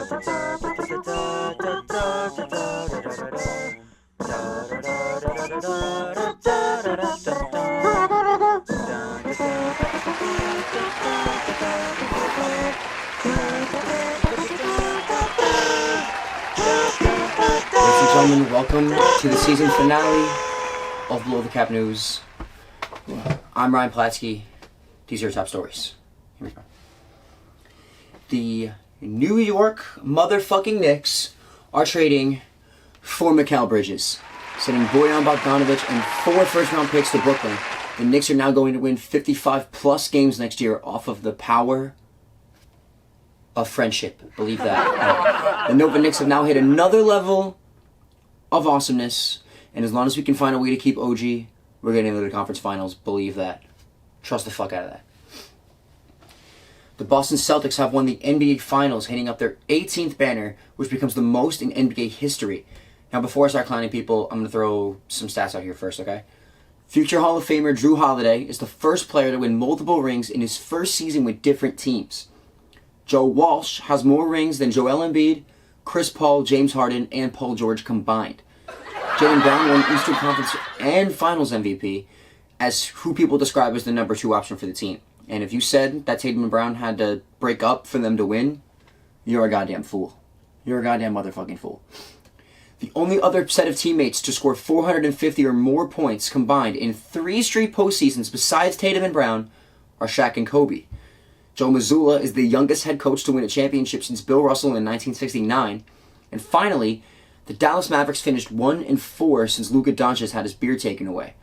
Gentlemen, welcome to the season finale of Below the Cap News. I'm Ryan Platsky. These are your top stories. Here we go. The New York motherfucking Knicks are trading for Mikal Bridges, sending Bojan Bogdanovic and 4 first-round picks to Brooklyn. The Knicks are now going to win 55-plus games next year off of the power of friendship. Believe that. The Nova Knicks have now hit another level of awesomeness, and as long as we can find a way to keep OG, we're getting into the conference finals. Believe that. Trust the fuck out of that. The Boston Celtics have won the NBA Finals, hitting up their 18th banner, which becomes the most in NBA history. Now, before I start clowning people, I'm going to throw some stats out here first, okay? Future Hall of Famer Drew Holiday is the first player to win multiple rings in his first season with different teams. Joe Walsh has more rings than Joel Embiid, Chris Paul, James Harden, and Paul George combined. Jaylen Brown won Eastern Conference and Finals MVP as who people describe as the number 2 option for the team. And if you said that Tatum and Brown had to break up for them to win, you're a goddamn fool. You're a goddamn motherfucking fool. The only other set of teammates to score 450 or more points combined in 3 straight postseasons besides Tatum and Brown are Shaq and Kobe. Joe Mazzulla is the youngest head coach to win a championship since Bill Russell in 1969. And finally, the Dallas Mavericks finished 1-4 since Luka Doncic had his beard taken away.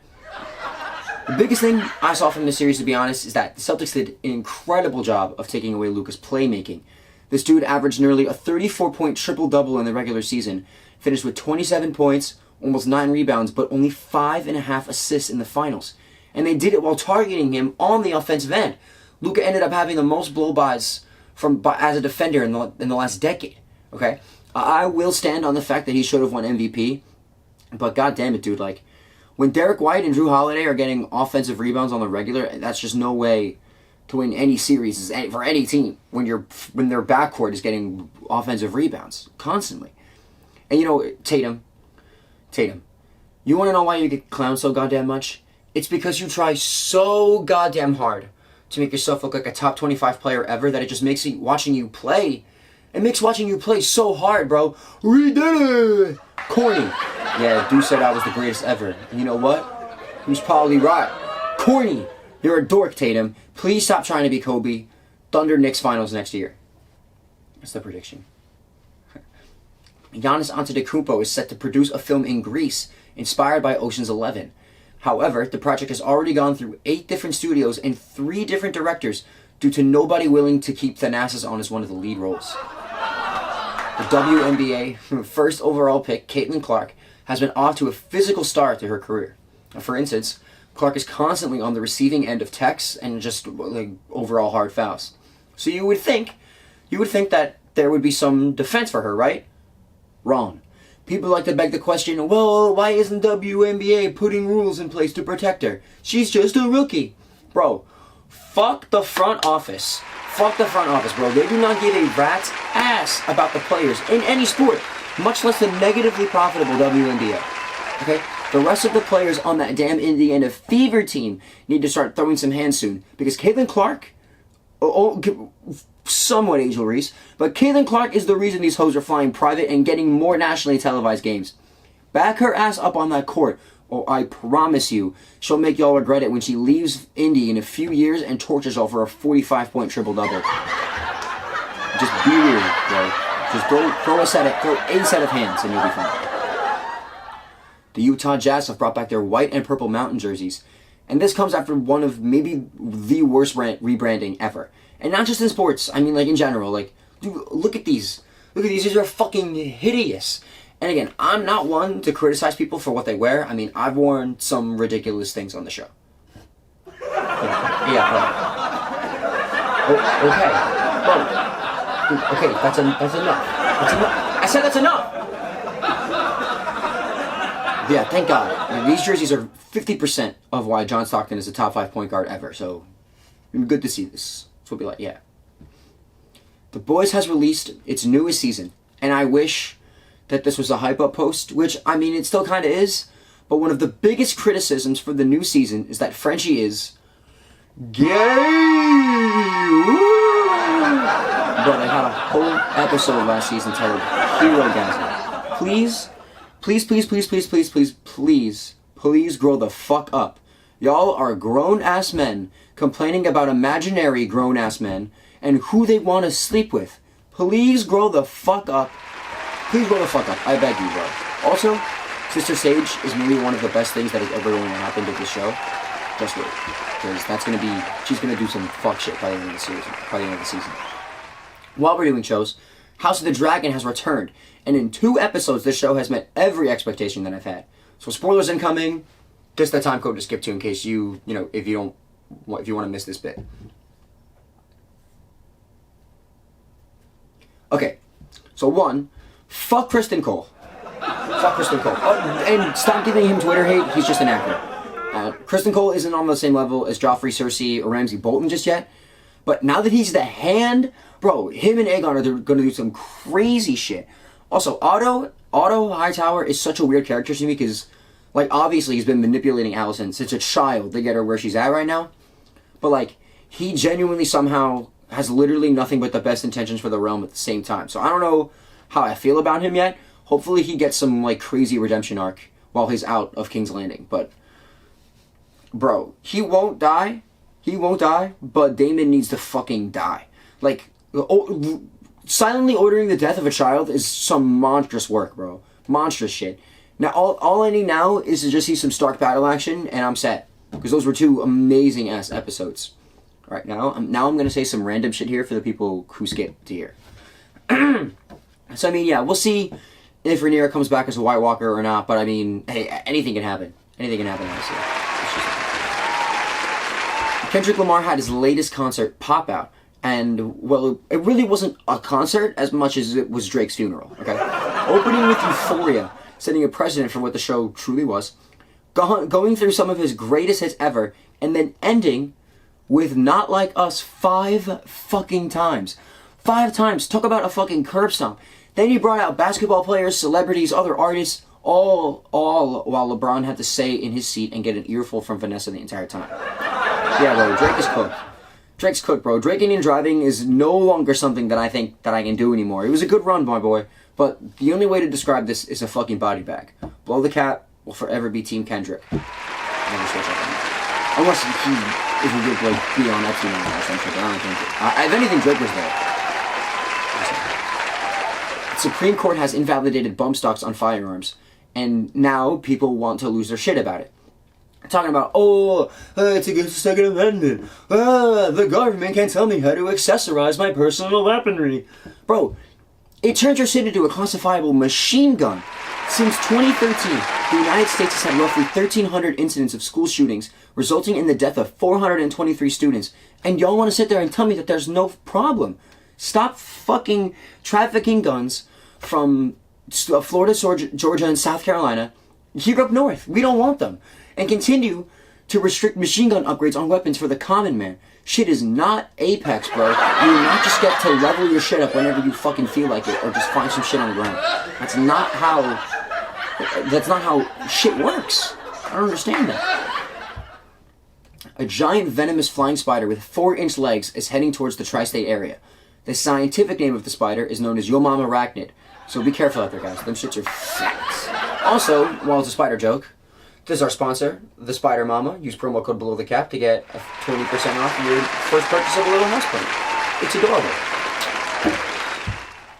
The biggest thing I saw from this series, to be honest, is that the Celtics did an incredible job of taking away Luka's playmaking. This dude averaged nearly a 34-point triple-double in the regular season, finished with 27 points, almost 9 rebounds, but only 5.5 assists in the finals. And they did it while targeting him on the offensive end. Luka ended up having the most blow-bys as a defender in the last decade. Okay, I will stand on the fact that he should have won MVP, but god damn it, dude, like, when Derek White and Drew Holiday are getting offensive rebounds on the regular, that's just no way to win any series for any team when their backcourt is getting offensive rebounds constantly. And you know, Tatum, you want to know why you get clowned so goddamn much? It's because you try so goddamn hard to make yourself look like a top 25 player ever that it just makes watching you play. It makes watching you play so hard, bro. We did it! Corny. Yeah, dude said I was the greatest ever. And you know what? He was probably right. Corny. You're a dork, Tatum. Please stop trying to be Kobe. Thunder Knicks finals next year. That's the prediction. Giannis Antetokounmpo is set to produce a film in Greece inspired by Ocean's 11. However, the project has already gone through 8 different studios and 3 different directors due to nobody willing to keep Thanasis on as one of the lead roles. The WNBA first overall pick, Caitlin Clark, has been off to a physical start to her career. For instance, Clark is constantly on the receiving end of texts and just like overall hard fouls. So you would think that there would be some defense for her, right? Wrong. People like to beg the question, well, why isn't WNBA putting rules in place to protect her? She's just a rookie. Bro, fuck the front office. Fuck the front office, bro. They do not give a rat's ass about the players in any sport, much less the negatively profitable WNBA. Okay? The rest of the players on that damn Indiana Fever team need to start throwing some hands soon, because Caitlin Clark, somewhat Angel Reese, but Caitlin Clark is the reason these hoes are flying private and getting more nationally televised games. Back her ass up on that court, or I promise you, she'll make y'all regret it when she leaves Indy in a few years and tortures y'all for a 45-point triple-double. Just be weird, bro. Just throw a set of hands and you'll be fine. The Utah Jazz have brought back their white and purple mountain jerseys, and this comes after one of maybe the worst rebranding ever. And not just in sports, I mean like in general. Like, dude, look at these. These are fucking hideous. And again, I'm not one to criticize people for what they wear. I mean, I've worn some ridiculous things on the show. Yeah. Okay. Well, dude, okay, that's enough. That's enough. I said that's enough. Yeah, thank God. These jerseys are 50% of why John Stockton is a top 5 point guard ever. So, good to see this. That's what we like, yeah. The Boys has released its newest season, and I wish that this was a hype-up post, which, I mean, it still kind of is, but one of the biggest criticisms for the new season is that Frenchie is gay. Bro, they had a whole episode last season titled Hero Gasm. Please grow the fuck up. Y'all are grown-ass men complaining about imaginary grown-ass men and who they want to sleep with. Please grow the fuck up. Please grow the fuck up. I beg you, bro. Also, Sister Sage is maybe one of the best things that has ever going to happen to this show. Just wait. Because that's going to be... She's going to do some fuck shit by the end of the season. While we're doing shows, House of the Dragon has returned. And in 2 episodes, this show has met every expectation that I've had. So spoilers incoming. Just the time code to skip to in case if you want to miss this bit. Okay. So 1, fuck Kristen Cole. Fuck Kristen Cole. And stop giving him Twitter hate. He's just an actor. Kristen Cole isn't on the same level as Joffrey, Cersei, or Ramsay Bolton just yet. But now that he's the hand, bro, him and Aegon are going to do some crazy shit. Also, Otto Hightower is such a weird character to me because, like, obviously he's been manipulating Alicent since a child to get her where she's at right now. But, like, he genuinely somehow has literally nothing but the best intentions for the realm at the same time. So I don't know how I feel about him yet. Hopefully he gets some, like, crazy redemption arc while he's out of King's Landing. But, bro, he won't die. He won't die, but Daemon needs to fucking die. Like, silently ordering the death of a child is some monstrous work, bro. Monstrous shit. Now, all I need now is to just see some Stark battle action, and I'm set. Because those were 2 amazing-ass episodes. Alright, now I'm going to say some random shit here for the people who skipped to here. So, I mean, yeah, we'll see if Rhaenyra comes back as a White Walker or not, but I mean, hey, anything can happen. Anything can happen, honestly. Kendrick Lamar had his latest concert pop out, and, well, it really wasn't a concert as much as it was Drake's funeral, okay? Opening with Euphoria, setting a precedent for what the show truly was, going through some of his greatest hits ever, and then ending with Not Like Us 5 fucking times. 5 times. Talk about a fucking curb stomp. Then he brought out basketball players, celebrities, other artists, all while LeBron had to stay in his seat and get an earful from Vanessa the entire time. Yeah, bro, Drake is cooked. Drake's cooked, bro. Draking and driving is no longer something that I think that I can do anymore. It was a good run, my boy, but the only way to describe this is a fucking body bag. Blow the Cap will forever be Team Kendrick. Never switch up on that. Unless he is a good, like, be on Epstein or something. I don't think if anything, Drake was there. The Supreme Court has invalidated bump stocks on firearms, and now people want to lose their shit about it. Talking about, it's against the Second Amendment. The government can't tell me how to accessorize my personal weaponry. Bro, it turned your city into a classifiable machine gun. Since 2013, the United States has had roughly 1,300 incidents of school shootings, resulting in the death of 423 students. And y'all want to sit there and tell me that there's no problem. Stop fucking trafficking guns from Florida, Georgia, and South Carolina here up north. We don't want them. And continue to restrict machine gun upgrades on weapons for the common man. Shit is not Apex, bro. You do not just get to level your shit up whenever you fucking feel like it, or just find some shit on the ground. That's not how shit works. I don't understand that. A giant venomous flying spider with 4-inch legs is heading towards the tri-state area. The scientific name of the spider is known as Yo Mama Arachnid. So be careful out there, guys. Them shits are facts. Also, while it's a spider joke, this is our sponsor, The Spider Mama. Use promo code Below the Cap to get 20% off your first purchase of a little house plant. It's adorable.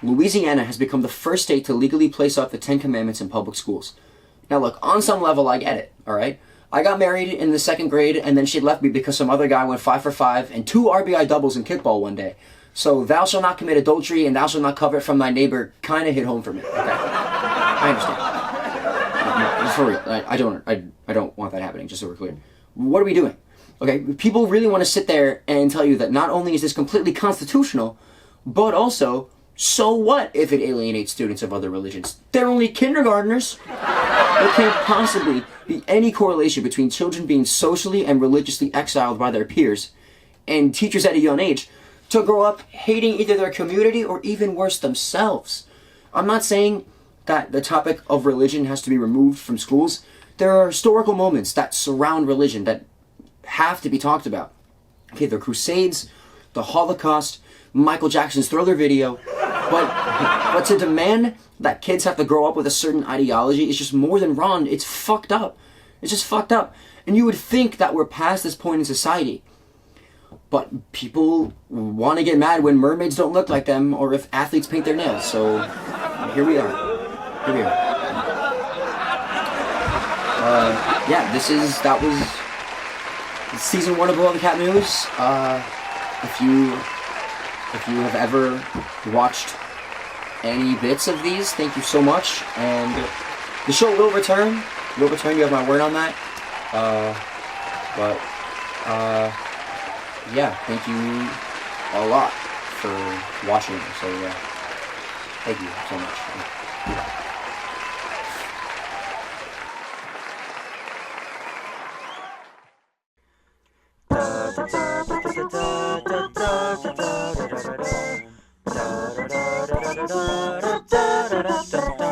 Louisiana has become the first state to legally place up the 10 Commandments in public schools. Now look, on some level I get it, alright? I got married in the 2nd grade and then she left me because some other guy went 5 for 5 and 2 RBI doubles in kickball one day. So thou shalt not commit adultery and thou shalt not covet from thy neighbor kind of hit home for me, okay? I understand. For real, I don't want that happening, just so we're clear. What are we doing? Okay, people really want to sit there and tell you that not only is this completely constitutional, but also, so what if it alienates students of other religions? They're only kindergartners. There can't possibly be any correlation between children being socially and religiously exiled by their peers and teachers at a young age to grow up hating either their community or even worse, themselves. I'm not saying that the topic of religion has to be removed from schools. There are historical moments that surround religion that have to be talked about. Okay, the Crusades, the Holocaust, Michael Jackson's Thriller video, but to demand that kids have to grow up with a certain ideology is just more than wrong. It's fucked up. It's just fucked up. And you would think that we're past this point in society. But people want to get mad when mermaids don't look like them or if athletes paint their nails. So here we are. Here we are. Yeah, that was season 1 of Below the Cap News. If you have ever watched any bits of these, thank you so much. And the show will return. You have my word on that. Yeah, thank you a lot for watching. So yeah, thank you so much. Da da da da da da da da da da da da da da da.